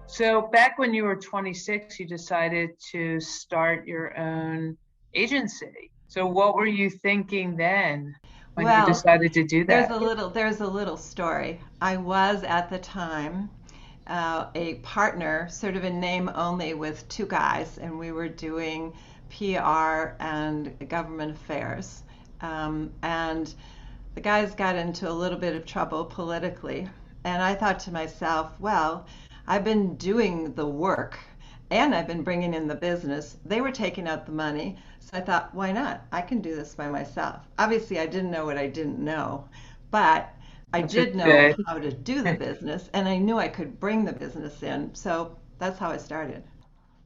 So back when you were 26, you decided to start your own agency. So what were you thinking then when you Well, decided to do that? there's a little story. I was at the time a partner, sort of in name only, with two guys, and we were doing PR and government affairs. And the guys got into a little bit of trouble politically. And I thought to myself, well, I've been doing the work and I've been bringing in the business. They were taking out the money. So I thought, why not? I can do this by myself. Obviously, I didn't know what I didn't know, but I That's did know good. how to do the business and I knew I could bring the business in. So that's how I started.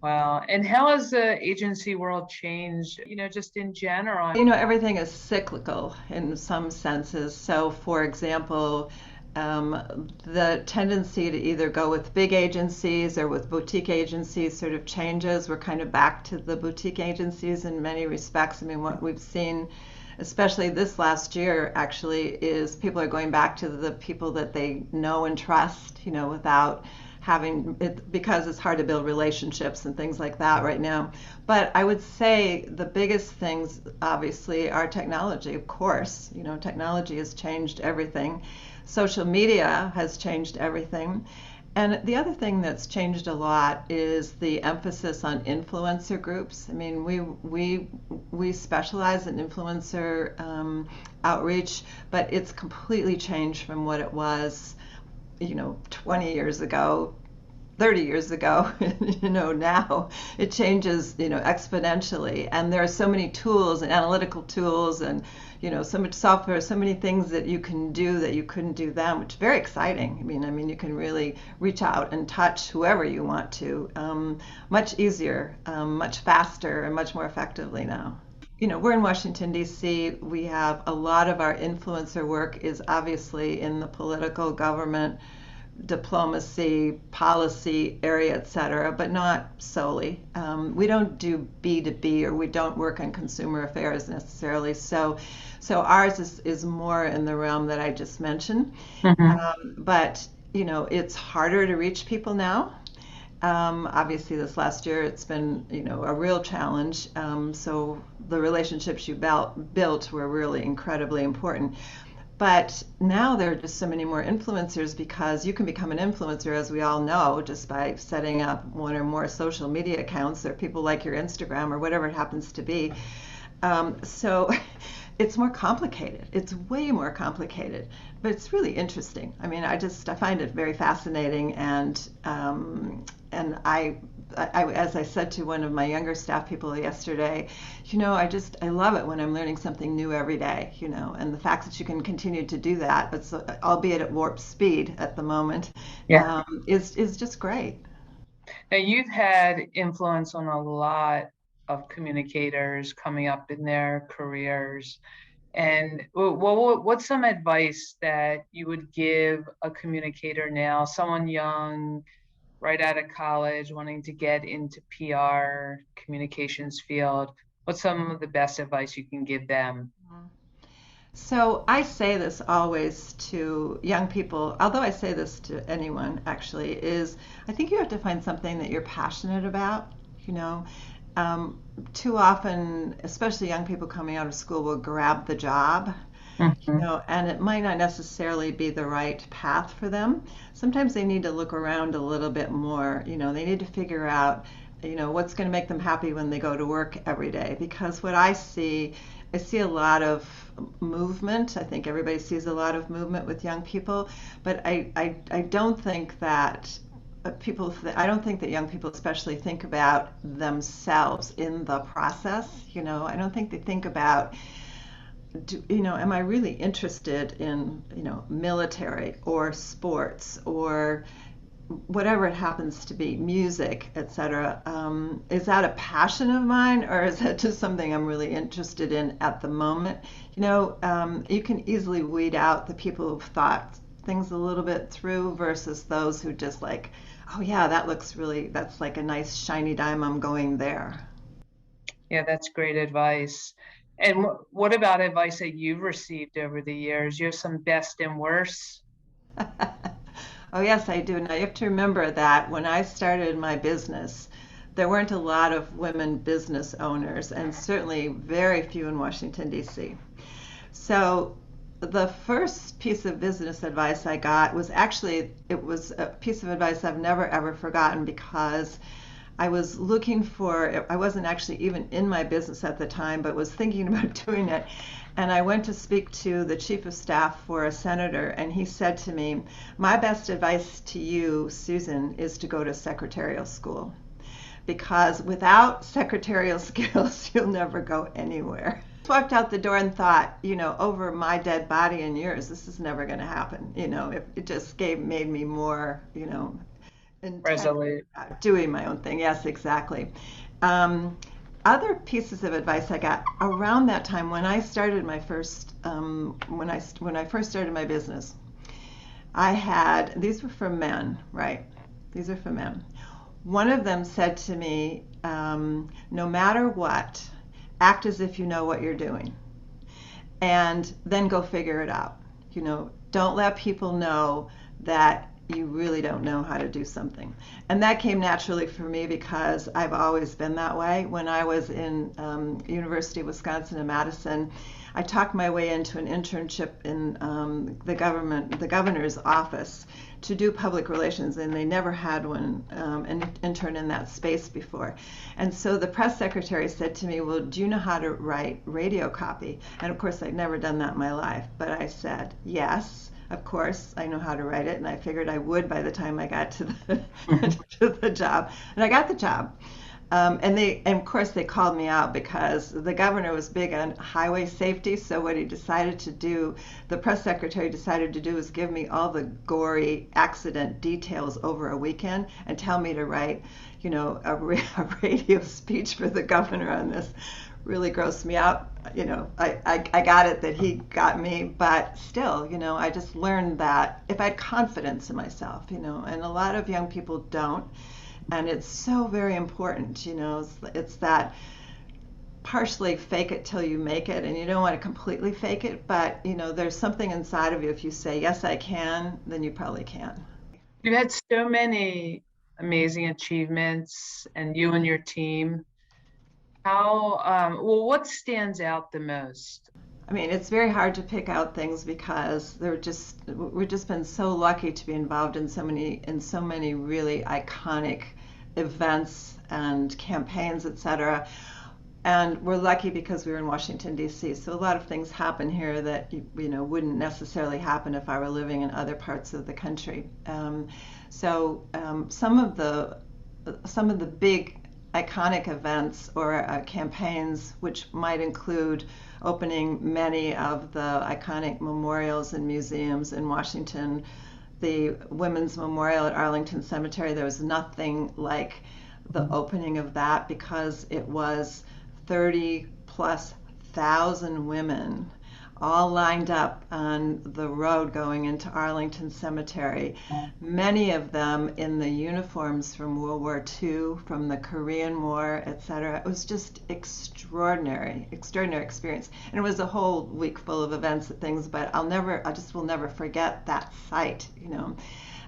Wow. And how has the agency world changed, just in general? Everything is cyclical in some senses. So, for example, the tendency to either go with big agencies or with boutique agencies sort of changes. We're kind of back to the boutique agencies in many respects. I mean, what we've seen, especially this last year, actually, is people are going back to the people that they know and trust, without having it, because it's hard to build relationships and things like that right now. But I would say the biggest things, obviously, are technology, of course. Technology has changed everything. Social media has changed everything. And the other thing that's changed a lot is the emphasis on influencer groups. I mean, we specialize in influencer outreach, but it's completely changed from what it was, 20 years ago, 30 years ago. Now it changes, exponentially. And there are so many tools and analytical tools and, so much software, so many things that you can do that you couldn't do then, which is very exciting. I mean, you can really reach out and touch whoever you want to, much easier, much faster, and much more effectively now. We're in Washington, D.C. We have a lot of our influencer work is obviously in the political, government, diplomacy, policy area, et cetera, but not solely. We don't do B2B, or we don't work on consumer affairs necessarily. So ours is more in the realm that I just mentioned. Mhm. But it's harder to reach people now. Obviously, this last year it's been a real challenge. So the relationships you built were really incredibly important. But now there are just so many more influencers, because you can become an influencer, as we all know, just by setting up one or more social media accounts, or people like your Instagram or whatever it happens to be. So it's more complicated. It's way more complicated, but it's really interesting. I mean, I find it very fascinating, and as I said to one of my younger staff people yesterday, I love it when I'm learning something new every day, and the fact that you can continue to do that, but albeit at warp speed at the moment, Yeah. is just great. Now you've had influence on a lot of communicators coming up in their careers. And what's some advice that you would give a communicator now, someone young, right out of college, wanting to get into PR, communications field? What's some of the best advice you can give them? So I say this always to young people, although I say this to anyone actually, is I think you have to find something that you're passionate about. You know, um, Too often, especially young people coming out of school, will grab the job, Mhm. and it might not necessarily be the right path for them. Sometimes they need to look around a little bit more. They need to figure out, what's going to make them happy when they go to work every day. Because what I see a lot of movement. I think everybody sees a lot of movement with young people, but I don't think that I don't think that young people especially think about themselves in the process. I don't think they think about, am I really interested in, military or sports or whatever it happens to be, music, etc. Is that a passion of mine, or is that just something I'm really interested in at the moment? You can easily weed out the people who've thought things a little bit through versus those who just like, oh yeah, that's like a nice shiny dime, I'm going there. Yeah, that's great advice. And what about advice that you've received over the years? You have some best and worst? Oh, yes, I do. Now, you have to remember that when I started my business, there weren't a lot of women business owners, and certainly very few in Washington, D.C. So the first piece of business advice I got was actually, it was a piece of advice I've never ever forgotten because I was looking for, I wasn't actually even in my business at the time, but was thinking about doing it. And I went to speak to the chief of staff for a senator, and he said to me, "My best advice to you, Susan, is to go to secretarial school. Because without secretarial skills, you'll never go anywhere." Walked out the door and thought, over my dead body and yours, this is never going to happen. It just made me more, intent Resolute. doing my own thing. Yes, exactly. Um, Other pieces of advice I got around that time when I started my first, when I first started my business, I had, these were for men, right? These are for men. One of them said to me, no matter what, act as if you know what you're doing, and then go figure it out. Don't let people know that you really don't know how to do something. And that came naturally for me because I've always been that way. When I was in University of Wisconsin in Madison, I talked my way into an internship in the governor's office to do public relations, and they never had an intern in that space before. And so the press secretary said to me, "Well, do you know how to write radio copy?" And of course, I'd never done that in my life, but I said, "Yes, of course, I know how to write it," and I figured I would by the time I got to the to the job, and I got the job. And of course, they called me out because the governor was big on highway safety. So what he decided to do, the press secretary decided to do, was give me all the gory accident details over a weekend and tell me to write, a radio speech for the governor on this. Really grossed me out. I got it that he got me, but still, I just learned that if I had confidence in myself, and a lot of young people don't. And it's so very important, it's that partially fake it till you make it, and you don't want to completely fake it, but there's something inside of you. If you say, "Yes, I can," then you probably can. You had so many amazing achievements, and you and your team. What stands out the most? I mean, it's very hard to pick out things because we've just been so lucky to be involved in so many really iconic events and campaigns, etc. And we're lucky because we were in Washington, D.C. So a lot of things happen here that wouldn't necessarily happen if I were living in other parts of the country. Some of the big iconic events or campaigns, which might include opening many of the iconic memorials and museums in Washington. The Women's Memorial at Arlington Cemetery, there was nothing like the opening of that because it was 30+ thousand women all lined up on the road going into Arlington Cemetery, many of them in the uniforms from World War II, from the Korean War, etc. It was just extraordinary experience. And it was a whole week full of events and things, but I just will never forget that sight,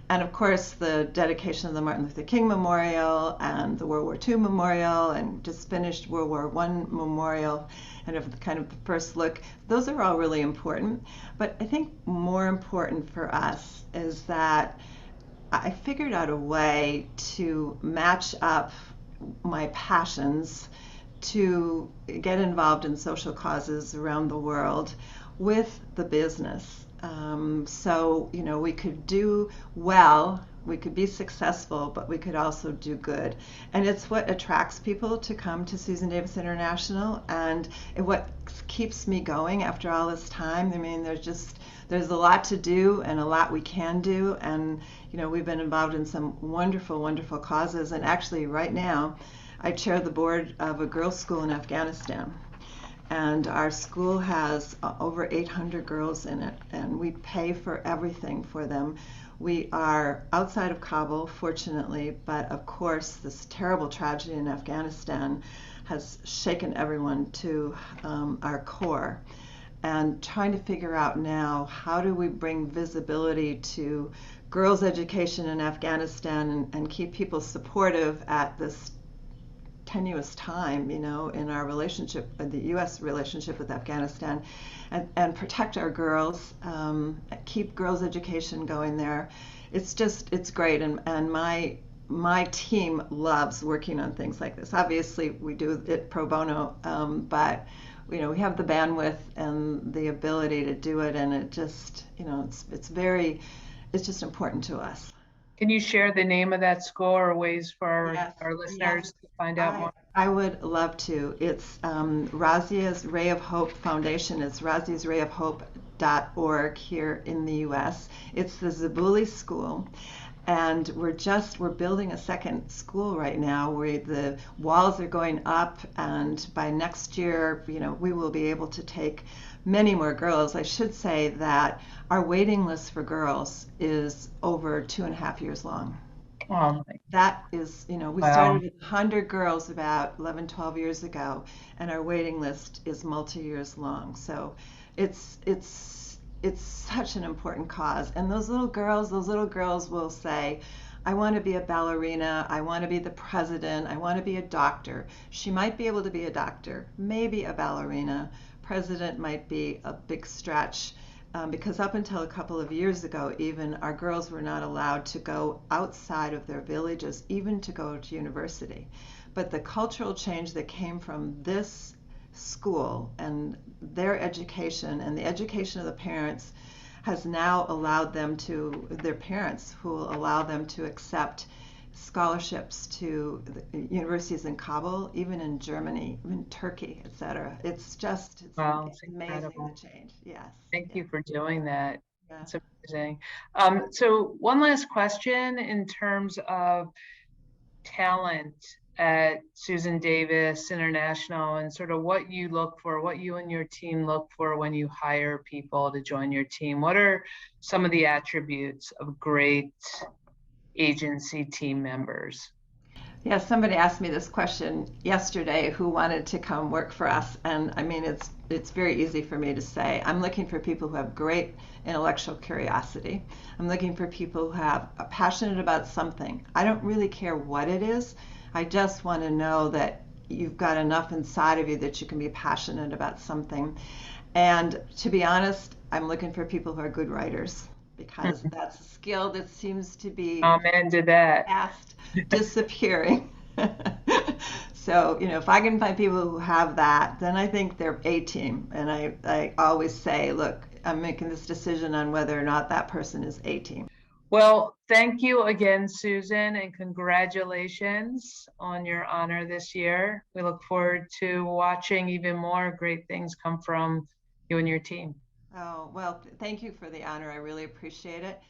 And of course, the dedication of the Martin Luther King Memorial and the World War II Memorial and just finished World War I Memorial and of kind of the first look. Those are all really important. But I think more important for us is that I figured out a way to match up my passions to get involved in social causes around the world with the business. So, we could do well, we could be successful, but we could also do good. And it's what attracts people to come to Susan Davis International, and what keeps me going after all this time. I mean, there's a lot to do and a lot we can do. And, we've been involved in some wonderful, wonderful causes. And actually right now, I chair the board of a girls' school in Afghanistan. And our school has over 800 girls in it, and we pay for everything for them. We are outside of Kabul, fortunately, but of course this terrible tragedy in Afghanistan has shaken everyone to our core. And trying to figure out now, how do we bring visibility to girls' education in Afghanistan and keep people supportive at this tenuous time, in our relationship, the U.S. relationship with Afghanistan, and protect our girls, keep girls' education going there. It's great, and my team loves working on things like this. Obviously, we do it pro bono, but we have the bandwidth and the ability to do it, and it just, it's just important to us. Can you share the name of that school or ways for Yes, our yes. listeners to find out more? I would love to. It's Razia's Ray of Hope Foundation. It's raziasrayofhope.org here in the U.S. It's the Zabuli School. And we're building a second school right now where the walls are going up, and by next year, we will be able to take many more girls. I should say that our waiting list for girls is over 2.5 years long. Oh, That is, we wow. started with 100 girls about 11, 12 years ago, and our waiting list is multi-years long. So it's such an important cause. And those little girls will say, I want to be a ballerina, I want to be the president, I want to be a doctor. She might be able to be a doctor, maybe a ballerina. President might be a big stretch. Because up until a couple of years ago, even, our girls were not allowed to go outside of their villages, even to go to university. But the cultural change that came from this school and their education and the education of the parents has now allowed them to, their parents who will allow them to accept scholarships to the universities in Kabul, even in Germany, even Turkey, etc. It's Wow, it's amazing, incredible. the change. Yes. Thank Yeah. you for doing that. Yeah. It's amazing. So one last question in terms of talent at Susan Davis International and sort of what you look for, what you and your team look for when you hire people to join your team. What are some of the attributes of great agency team members? Yeah, somebody asked me this question yesterday who wanted to come work for us, and I mean it's very easy for me to say. I'm looking for people who have great intellectual curiosity. I'm looking for people who are passionate about something. I don't really care what it is. I just want to know that you've got enough inside of you that you can be passionate about something. And to be honest, I'm looking for people who are good writers, because that's a skill that seems to be Amen to that. fast disappearing. So, if I can find people who have that, then I think they're a team. And I always say, look, I'm making this decision on whether or not that person is a team. Well, thank you again, Susan, and congratulations on your honor this year. We look forward to watching even more great things come from you and your team. Oh, well, thank you for the honor. I really appreciate it.